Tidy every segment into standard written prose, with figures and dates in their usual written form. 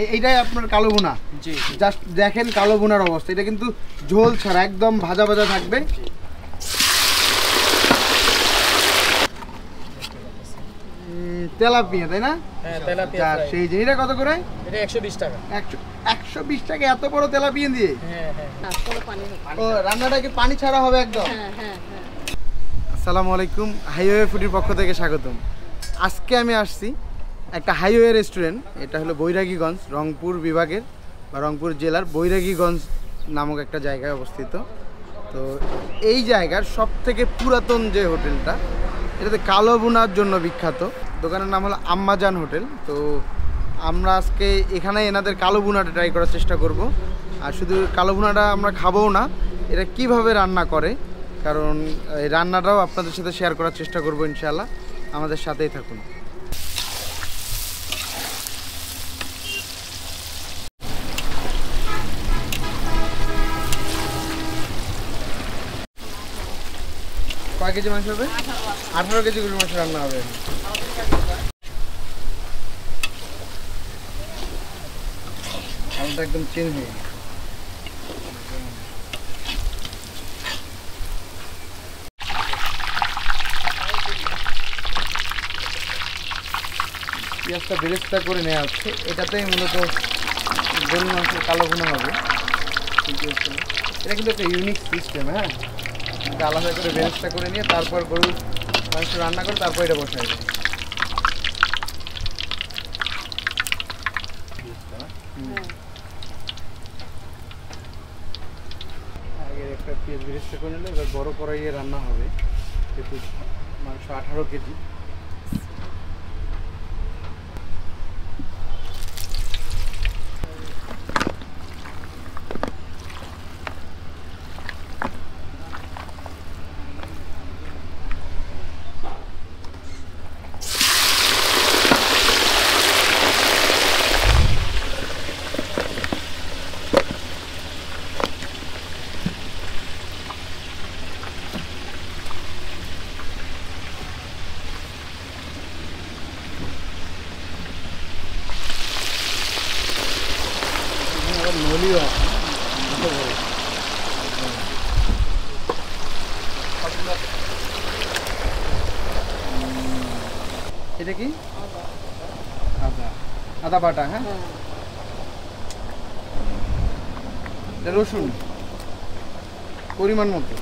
এইটাই আপনার কালো ভুনা। জি জাস্ট দেখেন কালো ভুনার অবস্থা, এটা কিন্তু ঝোল ছাড়া একদম ভাজা ভাজা থাকবে। তেলাপিয়া তাই না? হ্যাঁ তেলাপিয়া ফ্রাই। সেই জিনিসটা কত করে? এটা 120 টাকা। 120 টাকা এত বড় তেলাপিয়া দিয়ে? হ্যাঁ হ্যাঁ পুরো পানি। ও রান্নাটা কি পানি ছাড়া হবে একদম? হ্যাঁ হ্যাঁ হ্যাঁ। আসসালামু আলাইকুম, হাইওয়ে ফুডির পক্ষ থেকে স্বাগতম। আজকে আমি আসছি একটা হাইওয়ে রেস্টুরেন্ট, এটা হলো বৈরাগীগঞ্জ, রংপুর বিভাগের বা রংপুর জেলার বৈরাগীগঞ্জ নামক একটা জায়গায় অবস্থিত। তো এই জায়গার সব থেকে পুরাতন যে হোটেলটা, এটাতে কালো ভুনার জন্য বিখ্যাত। দোকানের নাম হলো আম্মাজান হোটেল। তো আমরা আজকে এখানে এনাদের কালো ভুনাটা ট্রাই করার চেষ্টা করব। আর শুধু কালো ভুনাটা আমরা খাবোও না, এটা কিভাবে রান্না করে, কারণ এই রান্নাটাও আপনাদের সাথে শেয়ার করার চেষ্টা করব ইনশাআল্লাহ। আমাদের সাথেই থাকুন। কয় কেজি মাংস হবে? 18 কেজি গরুর মাংস রান্না হবে। একদম চেঞ্জ হয়ে গেছে। পেঁয়াজটা বেরেস্তা করে নেওয়া হচ্ছে, এটাতেই মূলত গরুর মাংসের কালো ভুনা হবে। এটা কিন্তু একটা ইউনিক সিস্টেম। হ্যাঁ, এটা আলাদা করে বেরেস্তা করে নিয়ে তারপর গরুর মাংস রান্না করে তারপর এটা বসাই দেয়। আগে একটা পেঁয়াজ বেরেস্তা করে নিলে এবার বড় কড়াইয়ে রান্না হবে। যেহেতু মাংস 18 কেজি। নলিও আছে। এটা কি? আদা, আদা বাটা। হ্যাঁ, এটা রসুন পরিমাণ মতো।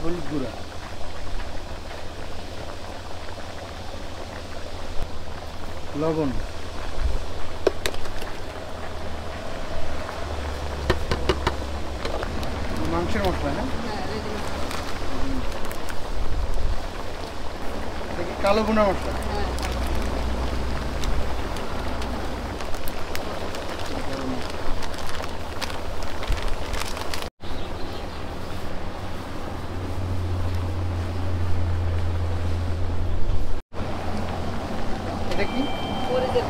হলুদ গুঁড়া, লবণ, মাংসের মশলা। হ্যাঁ, কালো ভুনা মশলা। এটা কি? মরিচের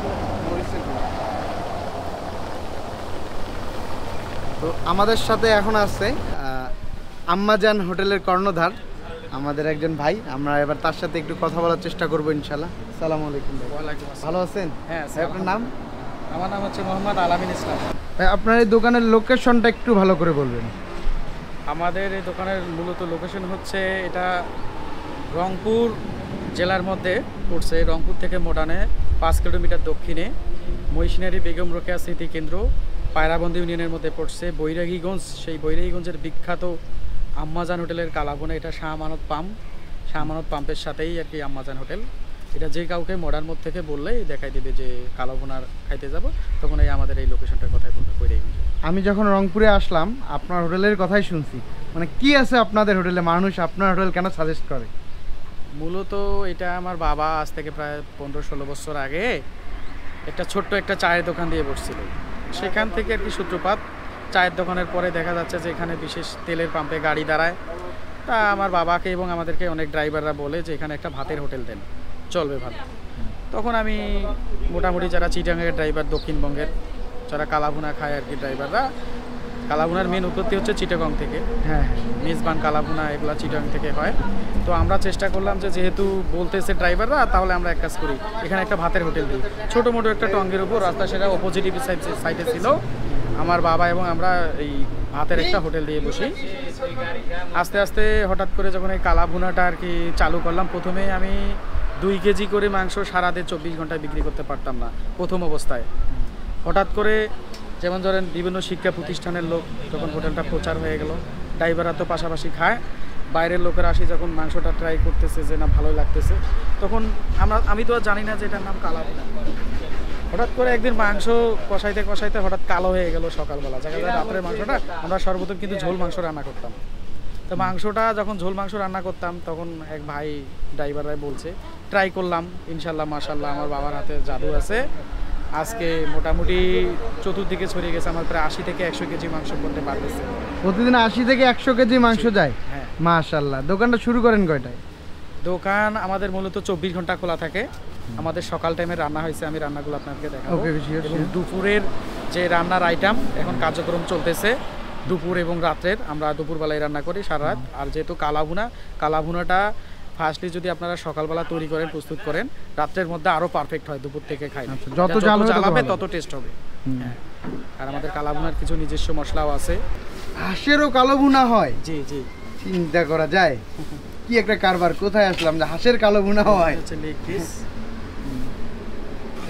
গুঁড়া। তো আমাদের সাথে এখন আছে আম্মাজান হোটেলের কর্ণধার আমাদের একজন ভাই। আমরা এবার তার সাথে একটু কথা বলার চেষ্টা করবো ইনশাআল্লাহ। আসসালামু আলাইকুম ভাই। ওয়ালাইকুম আসসালাম। ভালো আছেন? হ্যাঁ ভাই, আপনার নাম? আমার নাম হচ্ছে মোহাম্মদ আলামিন ইসলাম। ভাই, আপনার এই দোকানের লোকেশনটা একটু ভালো করে বলবেন। আমাদের এই দোকানের মূলত লোকেশন হচ্ছে এটা রংপুর জেলার মধ্যে পড়ছে। রংপুর থেকে মোটানে 5 কিলোমিটার দক্ষিণে মহিষিনারি বেগম রোকেয়া স্মৃতি কেন্দ্র পায়রাবন্দি ইউনিয়নের মধ্যে পড়ছে বৈরাগীগঞ্জ। সেই বৈরাগীগঞ্জের বিখ্যাত আম্মাজান হোটেলের কালাভুনা। এটা শাহ আমানত পাম্পের সাথেই আর কি আম্মাজান হোটেল। এটা যে কাউকে মডার্ন মোড় থেকে বললেই দেখাই দেবে যে কালাভুনার খাইতে যাব, তখন এই আমাদের এই লোকেশনটার কথাই বলবে বৈরাগীগঞ্জ। আমি যখন রংপুরে আসলাম আপনার হোটেলের কথাই শুনছি, মানে কি আছে আপনাদের হোটেলে, মানুষ আপনার হোটেল কেন সাজেস্ট করে? মূলত এটা আমার বাবা আজ থেকে প্রায় 15-16 বছর আগে একটা ছোট্ট একটা চায়ের দোকান দিয়ে বসছিল। সেখান থেকে আর কি সূত্রপাত। চায়ের দোকানের পরে দেখা যাচ্ছে যে এখানে বিশেষ তেলের পাম্পে গাড়ি দাঁড়ায়। তা আমার বাবাকে এবং আমাদেরকে অনেক ড্রাইভাররা বলে যে এখানে একটা ভাতের হোটেল দেন, চলবে ভালো। তখন আমি মোটামুটি যারা চিটাগাংয়ের ড্রাইভার, দক্ষিণবঙ্গের যারা কালাভুনা খায় আর কি ড্রাইভাররা, কালাভুনার মেন উৎপত্তি হচ্ছে চিটাগং থেকে। হ্যাঁ হ্যাঁ মেজবান কালাভুনা এগুলো চিটাগং থেকে হয়। তো আমরা চেষ্টা করলাম যে যেহেতু বলতেছে ড্রাইভাররা, তাহলে আমরা এক কাজ করি, এখানে একটা ভাতের হোটেল দিই, ছোটো মোটো একটা টঙ্গের উপর রাস্তা, সেটা অপোজিট সাইডে ছিল। আমার বাবা এবং আমরা এই ভাতের একটা হোটেল দিয়ে বসি। আস্তে আস্তে হঠাৎ করে যখন এই কালাভুনাটা আর কি চালু করলাম, প্রথমে আমি 2 কেজি করে মাংস সারাদিন 24 ঘন্টায় বিক্রি করতে পারতাম না প্রথম অবস্থায়। হঠাৎ করে যেমন ধরেন বিভিন্ন শিক্ষা প্রতিষ্ঠানের লোক যখন হোটেলটা প্রচার হয়ে গেল, ড্রাইভাররা তো পাশাপাশি খায়, বাইরের লোকেরা আসি যখন মাংসটা ট্রাই করতেছে যে না ভালোই লাগতেছে, তখন আমি তো আর জানি না যে এটার নাম কালাভুনা। হঠাৎ করে একদিন মাংস কষাইতে কষাইতে হঠাৎ কালো হয়ে গেল সকালবেলা। দেখা যায় রাত্রের মাংসটা আমরা সর্বপ্রথম কিন্তু ঝোল মাংস রান্না করতাম। তো মাংসটা যখন ঝোল মাংস রান্না করতাম, তখন এক ভাই ড্রাইভাররাই বলছে, ট্রাই করলাম, ইনশাল্লাহ মাশাল্লাহ আমার বাবার হাতে জাদু আছে। আজকে মোটামুটি চতুর্দিকে ছড়িয়ে গেছে, আমার প্রায় 80 থেকে 100 কেজি মাংস করতে পারতেছে। প্রতিদিন 80 থেকে 100 কেজি মাংস যায়? হ্যাঁ মাশাআল্লাহ। দোকানটা শুরু করেন কয়টায়? দোকান আমাদের মূলত 24 ঘন্টা খোলা থাকে। আমাদের সকাল টাইমে রান্না হয়েছে, আমি রান্নাগুলো আপনাকে দেখাবো। এবং দুপুরের যে রান্নার আইটেম এখন কার্যক্রম চলতেছে, দুপুর এবং রাত্রের আমরা দুপুরবেলায় রান্না করি সারা রাত। আর যেহেতু কালাভুনাটা ফার্স্টলি যদি আপনারা সকালবেলা তৈরি করেন, প্রস্তুত করেন, রাত্রের মধ্যে আরো পারফেক্ট হয় দুপুর থেকে খাই। যত জাল হবে তত টেস্ট হবে। হ্যাঁ, আর আমাদের কালাভুনার কিছু নিজস্ব মশলাও আছে। হাঁসেরও কালোভুনা হয়? জি জি, চিন্তা করা যায় কি একটা কারবার। কোথায় আসলাম যে হাঁসের কালোভুনা হয়? হচ্ছে লেগ পিস।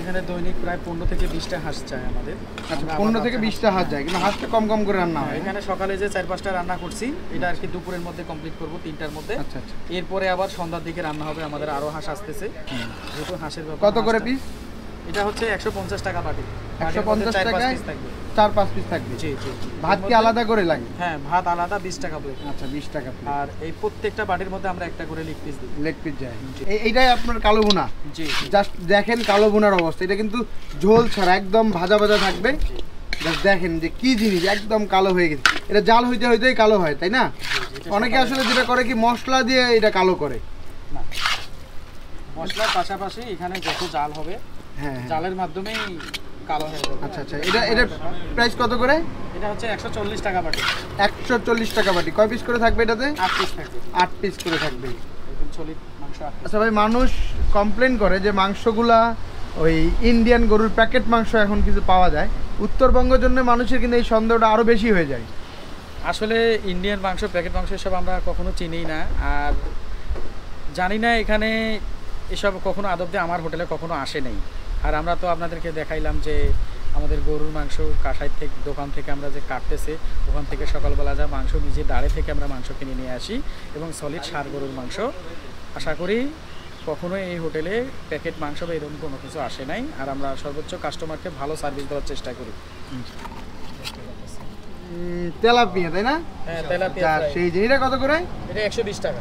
এখানে দৈনিক প্রায় 15 থেকে 20টা হাঁস চাই আমাদের। আচ্ছা, 15 থেকে 20টা হাঁস যায়, কিন্তু হাঁসটা কম কম করে রান্না হয়। এখানে সকালে যে 4-5টা রান্না করছি, এটা আর কি দুপুরের মধ্যে কমপ্লিট করব 3টার মধ্যে। আচ্ছা আচ্ছা। এরপরে আবার সন্ধ্যার দিকে রান্না হবে, আমাদের আরো হাঁস আসতেছে। যেহেতু হাঁসের ব্যাপার। কত করে পিস? এটা হচ্ছে 150 টাকা বাটি। 150 টাকায় 4-5 পিস থাকবে? জি জি। ভাত কি আলাদা করে লাগে? হ্যাঁ, ভাত আলাদা 20 টাকা করে। আচ্ছা, 20 টাকা। আর এই প্রত্যেকটা বাটির মধ্যে আমরা একটা করে লেগ পিস দিই। লেগ পিস যায়। এইটাই আপনার কালোভুনা? জি। জাস্ট দেখেন কালোভুনার অবস্থা, এটা কিন্তু ঝোল ছাড়া একদম ভাজা ভাজা থাকবে। জাস্ট দেখেন যে কি জিনিস, একদম কালো হয়ে গেছে। এটা জাল হইতে হইতেই কালো হয়, তাই না? অনেকে আসলে যেটা করে কি মশলা দিয়ে এটা কালো করে। না, মশলার পাশাপাশি এখানে যত জাল হবে, হ্যাঁ, জালের মাধ্যমেই কালো হয়ে যাবে। আচ্ছা আচ্ছা। এটা প্রাইস কত করে? এটা হচ্ছে 140 টাকা বাটি। 140 টাকা বাটি। কয় পিস করে থাকবে এটাতে? 8 পিস থাকবে। 8 পিস করে থাকবে। একদম সলিড মাংস। আচ্ছা ভাই, মানুষ কমপ্লেন করে যে মাংসগুলা ওই ইন্ডিয়ান গরুর প্যাকেট মাংস এখন কিছু পাওয়া যায়। উত্তরবঙ্গের জন্য মানুষের কিন্তু এই সন্দেহটা আরও বেশি হয়ে যায়। আসলে ইন্ডিয়ান মাংস, প্যাকেট মাংস এসব আমরা কখনো চিনি না, আর জানি না এখানে এসব কখনো আদব দিয়ে আমার হোটেলে কখনো আসে নেই। আর আমরা তো আপনাদেরকে দেখাইলাম যে আমাদের গরুর মাংস কাঁসাই থেকে দোকান থেকে আমরা যে কাটতেছে, ওখান থেকে সকালবেলা যা মাংস নিজে দাঁড়ে থেকে আমরা মাংস কিনে নিয়ে আসি, এবং সলিড ষাঁড় গরুর মাংস। আশা করি কখনো এই হোটেলে প্যাকেট মাংস বা এরকম কোনো কিছু আসে নাই। আর আমরা সর্বোচ্চ কাস্টমারকে ভালো সার্ভিস দেওয়ার চেষ্টা করি। তেলাপিয়া, তাই না? হ্যাঁ, তেলাপিয়া। সেই জিনিসটা কত করে? এটা 120 টাকা।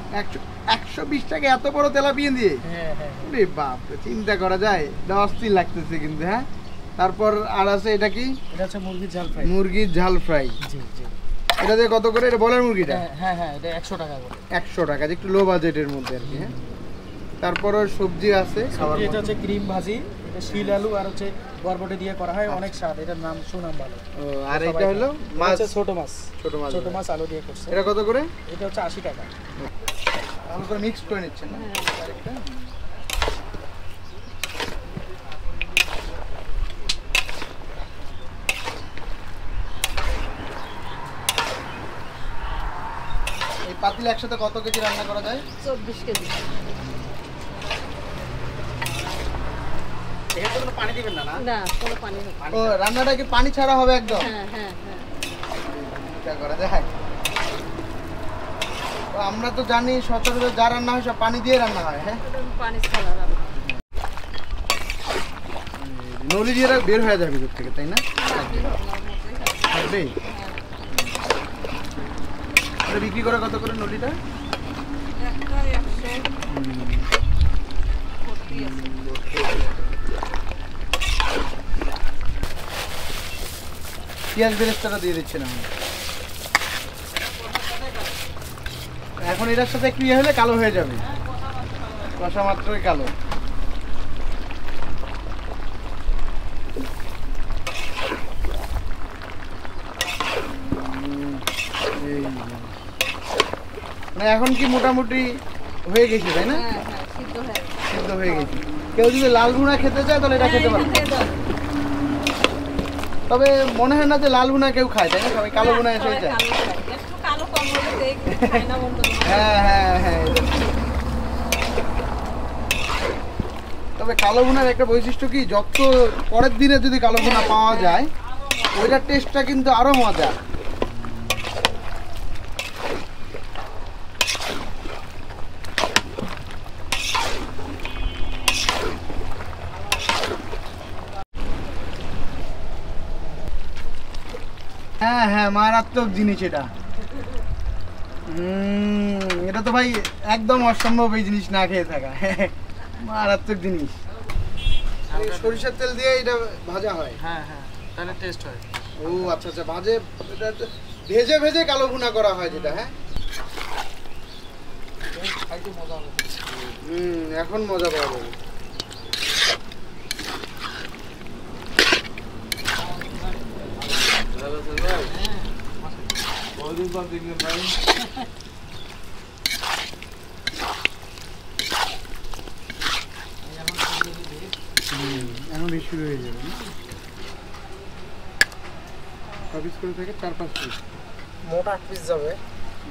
120 টাকা এত বড় তেলাপিয়া দিয়ে? হ্যাঁ হ্যাঁ। রে বাপ, চিন্তা করা যায়। এটা অস্থির লাগতেছে কিন্তু। হ্যাঁ, তারপর আর আছে এটা কি? এটা হচ্ছে মুরগির ঝাল ফ্রাই। মুরগির ঝাল ফ্রাই। জি জি। এটা দিয়ে কত করে? এটা বলার মুরগিটা? হ্যাঁ হ্যাঁ, এটা 100 টাকা করে। 100 টাকা, যে একটু লো বাজেটের মধ্যে আর কি। হ্যাঁ, তারপর সবজি আছে। এটা হচ্ছে ক্রিম ভাজি, এটা শিল আলু আর হচ্ছে বরবটি দিয়ে করা হয়, অনেক স্বাদ। এটার নাম সুনাম ভালো। আর এটা হলো মাছ, ছোট মাছ। ছোট মাছ আলু দিয়ে করছে। এটা কত করে? এটা হচ্ছে 80 টাকা। ভালো করে মিক্স করে নিচ্ছেন না? এই পাতিলে একসাথে কত কেজি রান্না করা যায়? 24 কেজি। এখানে কোনো পানি দিবেন না? না, কোনো পানি হবে না। ও, রান্নাটা কি পানি ছাড়া হবে একদম? হ্যাঁ হ্যাঁ হ্যাঁ। এটা করা যায়। তো আমরা তো জানি সচরাচর যা রান্না হয় সব পানি দিয়ে রান্না হয়। হ্যাঁ, এটা পানি ছাড়া রান্না। নলি দিয়ে বের হয়ে যাবে ভিতর থেকে, তাই না? থাকবে। এটা বিক্রি করে কত করে নলিটা? একটা 100 ভর্তি আছে। পেঁয়াজ বেরেস্তাটা দিয়ে দিচ্ছেন আমি। এখন এটার সাথে একটু ইয়ে হলে কালো হয়ে যাবে, কষা মাত্রই কালো। মানে এখন কি মোটামুটি হয়ে গেছে তাই না? হ্যাঁ হ্যাঁ সিদ্ধ হয়ে গেছে। সিদ্ধ হয়ে গেছে। কেউ যদি লাল ভুনা খেতে চায় তাহলে এটা খেতে হ্যাঁ, পারে। এটা খেয়ে দাও। তবে মনে হয় না যে লাল ভুনা কেউ খায় তাই না, সবাই কালো ভুনা এসে সবাই যায়। কালো খায়। একটু কালো কম হলে তো এই খায় না বন্ধু। হ্যাঁ হ্যাঁ হ্যাঁ এটা ঠিক। তবে কালো ভুনার একটা বৈশিষ্ট্য কি, যত পরের দিনে যদি কালো ভুনা পাওয়া যায় ওইটার টেস্টটা কিন্তু আরো মজা। হ্যাঁ হ্যাঁ মারাত্মক জিনিস এটা। এটা তো ভাই একদম অসম্ভব এই জিনিস না খেয়ে থাকা। মারাত্মক জিনিস। এই সরিষার তেল দিয়ে এটা ভাজা হয়। হ্যাঁ হ্যাঁ, তাহলে টেস্ট হয়। ও আচ্ছা আচ্ছা, ভাজে এটা ভেজে ভেজে কালো ভুনা করা হয় যেটা। হ্যাঁ খাইতে মজা হবে। এখন মজা পাওয়া যাবে। বহুদিন পর দেখলেন ভাই। এখন বেশি শুরু হয়ে যাবে না? কয় পিস করে থাকে? 4-5 পিস। মোট 8 পিস যাবে।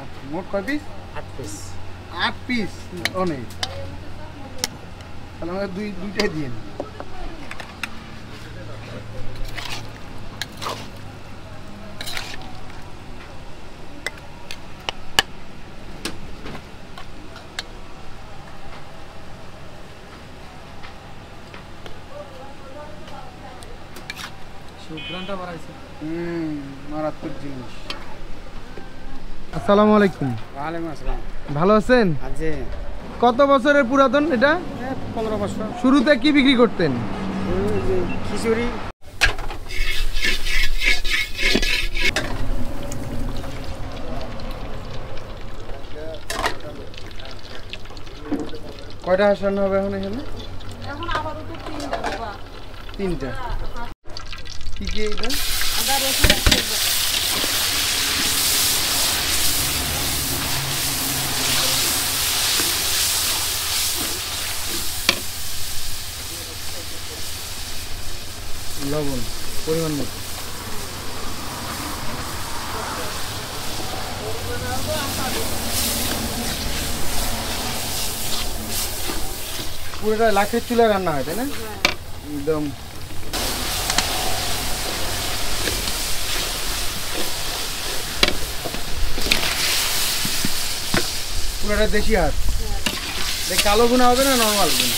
আচ্ছা, মোট কয় পিস? 8 পিস। 8 পিস অনেক। তাহলে আমাকে দুইটাই দিয়ে নিন। সুগ্রানটা বাড়াইছে। মারাত্মক জিনিস। আসসালামু আলাইকুম। ওয়ালাইকুম আসসালাম। ভালো আছেন? আজি কত বছরের পুরাতন এটা? 15 বছর। শুরুতে কি বিক্রি করতেন? খিচুড়ি। কয়টা হাসানো হবে এখন এখানে? এখন আবারও তো 3টা বাবা। 3টা। কি কি এটা? আদা রসুন একসাথে দেবো। লবণ পরিমাণ মতো। পুরোটা লাখের চুলায় রান্না হয় তাই না? একদম। পুরোটা দেশি হাত। কালো ভুনা হবে না নর্মাল ভুনা?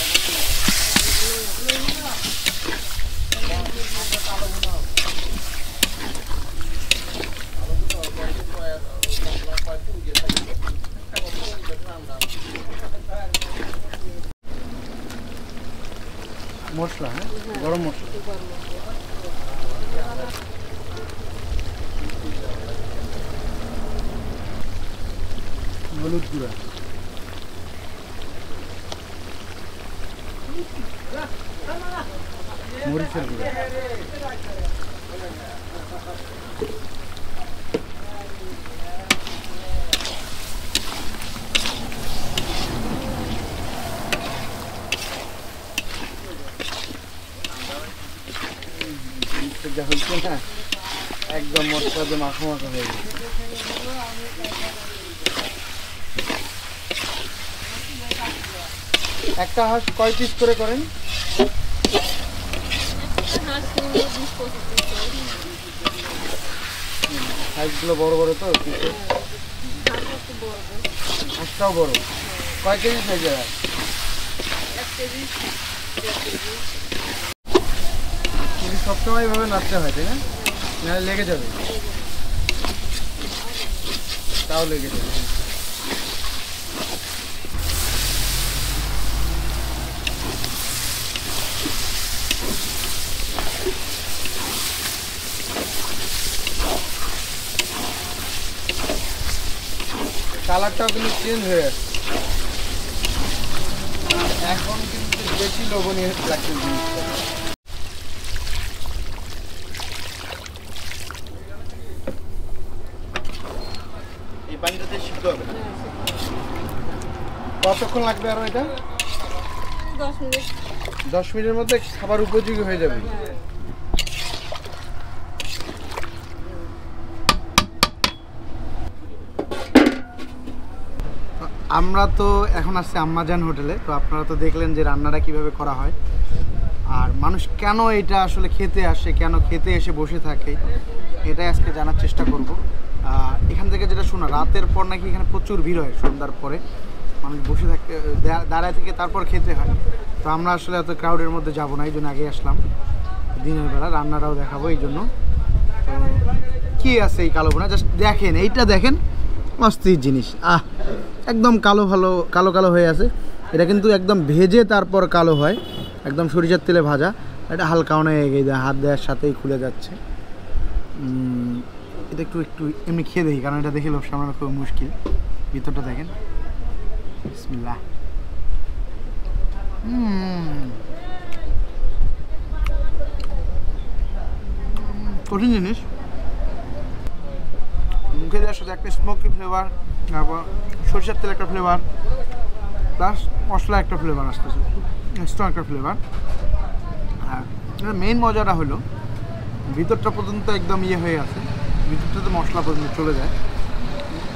মশলা, হ্যাঁ গরম মশলা, হলুদ গুঁড়া, মরিচের গুঁড়া, যা হচ্ছে না একদম মশলা দিয়ে মাখা মাখা হয়ে গেছে। একটা হাঁস কয় পিস করে করেন? সাইজগুলো বড় বড় তো পিসের? হাঁসটাও বড়। কয় কেজি সাইজের হাঁস? 1 কেজি 1.5 কেজি। সবসময় এইভাবে নাড়তে হয় তাই না? নাহলে লেগে যাবে। তাও লেগে যাবে। কালারটাও কিন্তু চেঞ্জ হয়ে আসছে। এখন কিন্তু বেশি লবণীয় লাগছে জিনিসটা। এই পানিটাতে সিদ্ধ হবে না? কতক্ষণ লাগবে আরো এটা? 10 মিনিট। 10 মিনিটের মধ্যে খাবার উপযোগী হয়ে যাবে। আমরা তো এখন আসছি আম্মাজান হোটেলে। তো আপনারা তো দেখলেন যে রান্নাটা কিভাবে করা হয়, আর মানুষ কেন এটা আসলে খেতে আসে, কেন খেতে এসে বসে থাকে, এটাই আজকে জানার চেষ্টা করব। এখান থেকে যেটা শোনা, রাতের পর নাকি এখানে প্রচুর ভিড় হয়, সন্ধ্যার পরে মানুষ বসে থাকতে দাঁড়ায় থেকে তারপর খেতে হয়। তো আমরা আসলে এত ক্রাউডের মধ্যে যাবো না, এই জন্য আগে আসলাম। দিনের বেলা রান্নাটাও দেখাবো এই জন্য। তো কী আছে এই কালো বোনা, জাস্ট দেখেন, এইটা দেখেন, অস্থির জিনিস। একদম কালো কালো কালো হয়ে আছে। এটা কিন্তু একদম ভেজে তারপর কালো হয়, একদম সরিষার তেলে ভাজা। এটা হালকা অনেক এগিয়ে দেয়, হাত দেওয়ার সাথেই খুলে যাচ্ছে। এটা একটু এমনি খেয়ে দেখি, কারণ এটা দেখে লোভ সামলানো খুব মুশকিল। ভিতরটা দেখেন, বিসমিল্লাহ। কঠিন জিনিস, মুখে দেওয়ার সাথে একটা স্মোকি ফ্লেভার, তারপর সরষের তেল একটা ফ্লেভার, প্লাস মশলা একটা ফ্লেভার আসতেছে, স্ট্রং একটা ফ্লেভার। আর মেইন মজাটা হলো ভিতরটা পর্যন্ত একদম ইয়ে হয়ে আছে, ভিতরটাতে মশলা পর্যন্ত চলে যায়।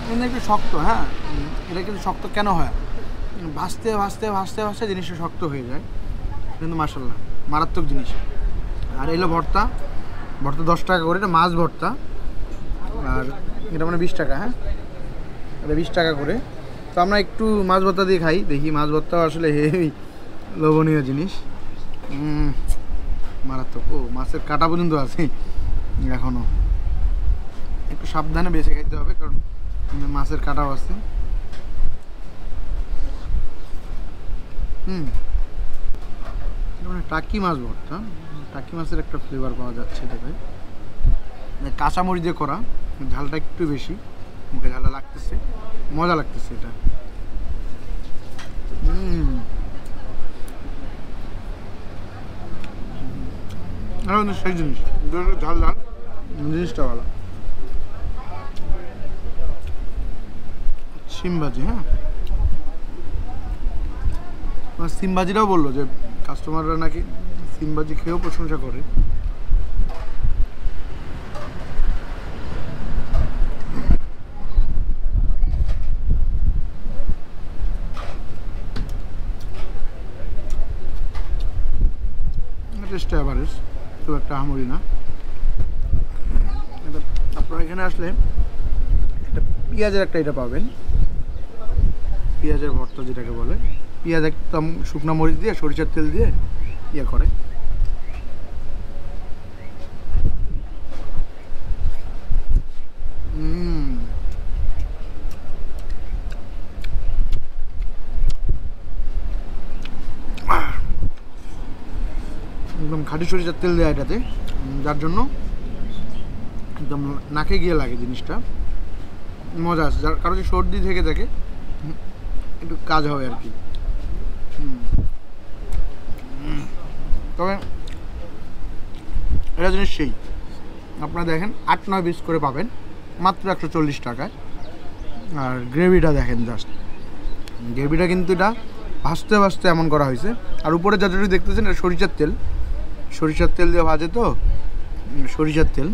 কিন্তু একটু শক্ত, হ্যাঁ এটা কিন্তু শক্ত কেন হয়, ভাজতে ভাজতে ভাজতে ভাজতে জিনিসটা শক্ত হয়ে যায়, কিন্তু মাশাআল্লাহ মারাত্মক জিনিস। আর এলো ভর্তা, ভর্তা 10 টাকা করে, এটা মাছ ভর্তা। আর এটা মানে 20 টাকা, হ্যাঁ এটা 20 টাকা করে। তো আমরা একটু মাছ ভর্তা দিয়ে খাই, দেখি। মাছ ভর্তা আসলে হেভি লোভনীয় জিনিস, মারাত্মক। ও মাছের কাঁটা পর্যন্ত আছে এখনও, একটু সাবধানে বেছে খাইতে হবে, কারণ মাছের কাঁটাও আছে। মানে টাকি মাছ ভর্তা, টাকি মাছের একটা ফ্লেভার পাওয়া যাচ্ছে এটাতে, কাঁচামরিচ দিয়ে করা, ঝালটা একটু বেশি, মুখে ঝালটা লাগতেছে, মজা লাগতেছে এটা। সেই জিনিস ঝাল ঝাল জিনিসটা ভালো। সিমবাজি, হ্যাঁ সিমবাজিটাও বললো যে কাস্টমাররা নাকি সিমবাজি খেয়েও প্রশংসা করে। টেস্টটা এভারেজ, খুব একটা আহামরি না। আপনারা এখানে আসলে একটা পেঁয়াজের একটা এটা পাবেন, পেঁয়াজের ভর্তা যেটাকে বলে। পেঁয়াজ একদম শুকনো মরিচ দিয়ে সরিষার তেল দিয়ে ইয়ে করে। একদম খাঁটি সরিষার তেল দেয় এটাতে, যার জন্য একদম নাকে গিয়ে লাগে জিনিসটা, মজা আছে। যার কারো যে সর্দি থেকে থাকে একটু কাজ হবে আর কি। তবে এটা জিনিস সেই, আপনারা দেখেন 8-9 পিস করে পাবেন মাত্র 140 টাকায়। আর গ্রেভিটা দেখেন, জাস্ট গ্রেভিটা কিন্তু এটা ভাজতে ভাজতে এমন করা হয়েছে। আর উপরে যতটুকু দেখতেছেন এটা সরিষার তেল দিয়ে ভাজে, তো সরিষার তেল।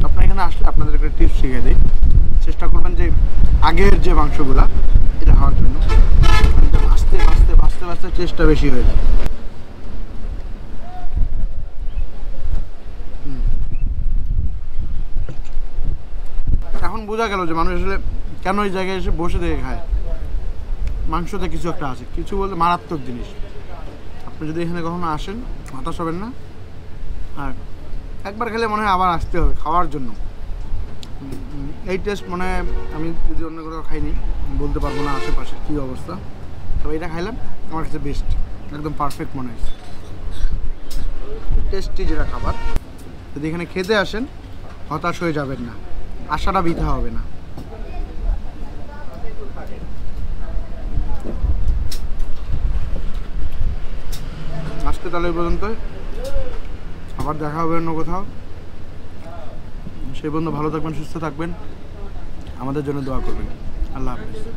আপনার এখানে আসলে আপনাদের একটা টিপস শিখে দিই, চেষ্টা করবেন যে আগের যে মাংসগুলা এটা খাওয়ার জন্য, ভাজতে ভাজতে ভাজতে ভাজতে চেষ্টা বেশি হয়ে যায়। এখন বোঝা গেল যে মানুষ আসলে কেন এই জায়গায় এসে বসে থেকে খায়। মাংসতে কিছু একটা আছে, কিছু বলতে মারাত্মক জিনিস। আপনি যদি এখানে কখনো আসেন হতাশ হবেন না, আর একবার খেলে মনে হয় আবার আসতে হবে খাওয়ার জন্য। এই টেস্ট মনে হয় আমি যদি অন্য কোথাও খাইনি বলতে পারবো না আশেপাশে কী অবস্থা, তবে এটা খাইলাম আমার কাছে বেস্ট, একদম পারফেক্ট মনে হয়েছে। টেস্টি যেটা খাবার, যদি এখানে খেতে আসেন হতাশ হয়ে যাবেন না, আশাটা বৃথা হবে না। আজকে আজকে তাহলে এই পর্যন্ত, আবার দেখা হবে অন্য কোথাও। সেই পর্যন্ত ভালো থাকবেন, সুস্থ থাকবেন, আমাদের জন্য দোয়া করবেন। আল্লাহ হাফেজ।